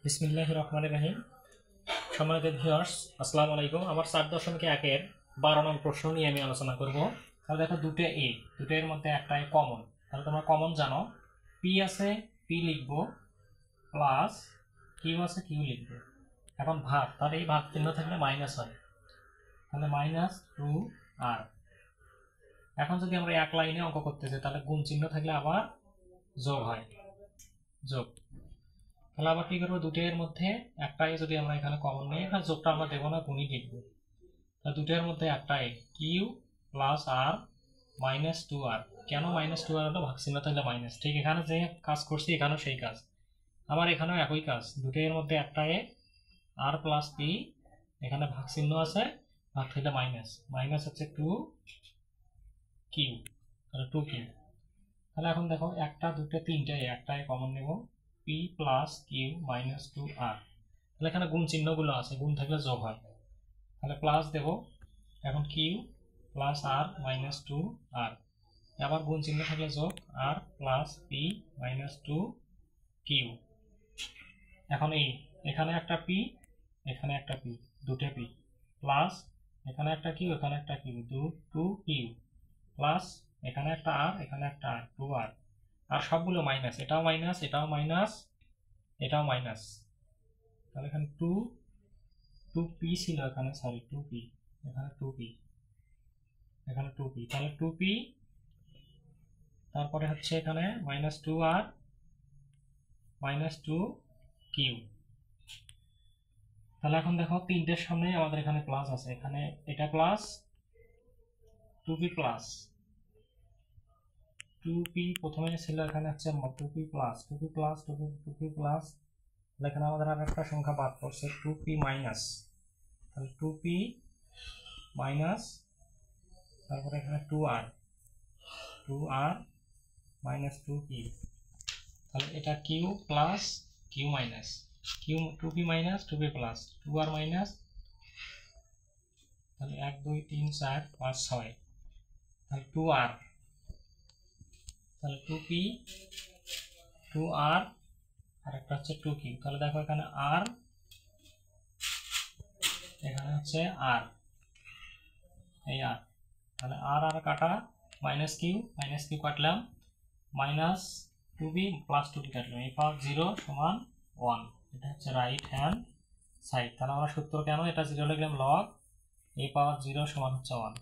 বিসমিল্লাহির রহমানির রহিম। সম্মানিত ভিউয়ার্স, আসসালামু আলাইকুম। আমার 4.1 12 নং প্রশ্ন নিয়ে আমি আলোচনা করব। তাহলে দেখো দুটোর মধ্যে একটাই কমন। তাহলে তোমরা কমন জানো, পি আছে পি লিখব, প্লাস কিউ আছে কিউ লিখব। এখন ভাগ, তাহলে এই ভাগ চিহ্ন থাকলে মাইনাস হয়, তাহলে -2r। এখন যদি আমরা এক লাইনে অঙ্ক করতে চাই তাহলে গুণ চিহ্ন থাকলে আবার যোগ হয়, যোগ। তাহলে আবার কি করবো, দুটোর মধ্যে একটাই যদি আমরা এখানে কমন নিই, এখানে যোগটা আমরা দেবো না, গুণই লিখবো। তাহলে দুটোর মধ্যে একটাই কিউ প্লাস আর -2r। কেন -2r হলো, ভাগ চিহ্ন থাকলে মাইনাস। ঠিক এখানে যে কাজ করছি এখানেও সেই কাজ, আবার এখানেও একই কাজ। দুটোর মধ্যে একটাই আর প্লাস পি, এখানে ভাগ চিহ্ন আছে, ভাগ থাকলে মাইনাস, মাইনাস হচ্ছে 2 কিউ, তাহলে 2 কিউ। তাহলে এখন দেখো একটা দুটো তিনটে একটাই কমন নেব, পি প্লাস কিউ -2r। তাহলে এখানে গুণ চিহ্নগুলো আছে, গুণ থাকলে যোগ হয়, তাহলে প্লাস দেব। এখন কিউ প্লাস আর -2r, আবার গুণ চিহ্ন থাকলে যোগ, আর প্লাস পি -2 কিউ। এখন এখানে একটা পি, এখানে একটা পি, দুটো পি, প্লাস এখানে একটা কিউ, এখানে একটা কিউ, 2 কিউ, প্লাস এখানে একটা আর, এখানে একটা আর, 2r। আর সবগুলো মাইনাস, এটাও মাইনাস, এটাও মাইনাস, এটাও মাইনাস। তাহলে এখানে 2p ছিল, এখানে সরি 2p, এখানে 2p, এখানে 2p, তাহলে 2p, তারপরে হচ্ছে এখানে -2r -2 কিউ। তাহলে এখন দেখো তিনটের সামনে আমাদের এখানে প্লাস আছে, এখানে এটা প্লাস 2p প্লাস 2p প্রথমে ছিল, এখানে হচ্ছে 2p plus 2p plus 2p plus, এখানে আমাদের আর একটা সংখ্যা বাদ পড়ছে 2p মাইনাস, তাহলে 2p মাইনাস, তারপরে এখানে 2r -2 কিউ। তাহলে এটা q plus q minus q, 2p minus 2p plus 2r minus, তাহলে 1 2 3 4 5 6, তাহলে 2r, তাহলে 2p 2r, আর একটা হচ্ছে 2q। তাহলে দেখো এখানে r, এখানে হচ্ছে r, এই r, তাহলে r আর কাটা, -q কাটলাম, -2b প্লাস 2b কাটলাম, এই পাওয়ার 0 সমান 1, এটা হচ্ছে রাইট হ্যান্ড সাইড। তাহলে আমরা সূত্র কেন এটা 0 লিখলাম, লগ a পাওয়ার 0 সমান হচ্ছে 1।